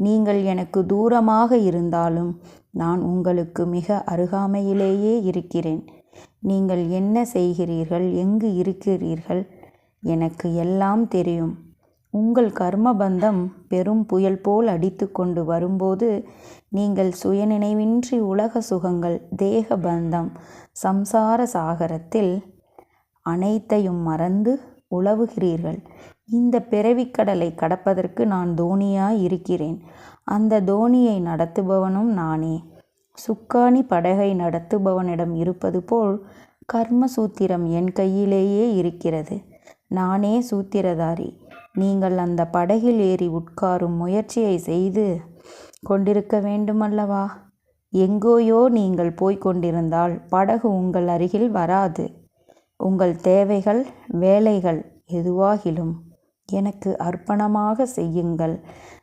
நீங்கள் எனக்கு தூரமாக இருந்தாலும் நான் உங்களுக்கு மிக அருகாமையிலேயே இருக்கிறேன். நீங்கள் என்ன செய்கிறீர்கள், எங்கு இருக்கிறீர்கள், எனக்கு எல்லாம் தெரியும். உங்கள் கர்மபந்தம் பெரும் புயல் போல் அடித்து கொண்டு வரும்போது நீங்கள் சுயநினைவின்றி உலக சுகங்கள், தேக பந்தம், சம்சார சாகரத்தில் அனைத்தையும் மறந்து உலவுகிறீர்கள். இந்த பிறவிக்கடலை கடப்பதற்கு நான் தோணியாய் இருக்கிறேன். அந்த தோணியை நடத்துபவனும் நானே. சுக்கானி படகை நடத்துபவனிடம் இருப்பது போல் கர்ம சூத்திரம் என் கையிலேயே இருக்கிறது. நானே சூத்திரதாரி. நீங்கள் அந்த படகில் ஏறி உட்காரும் முயற்சியை செய்து கொண்டிருக்க வேண்டுமல்லவா? எங்கோயோ நீங்கள் போய்க் கொண்டிருந்தால் படகு உங்கள் அருகில் வராது. உங்கள் தேவைகள், வேலைகள் எதுவாகிலும் எனக்கு அர்ப்பணமாக செய்யுங்கள்.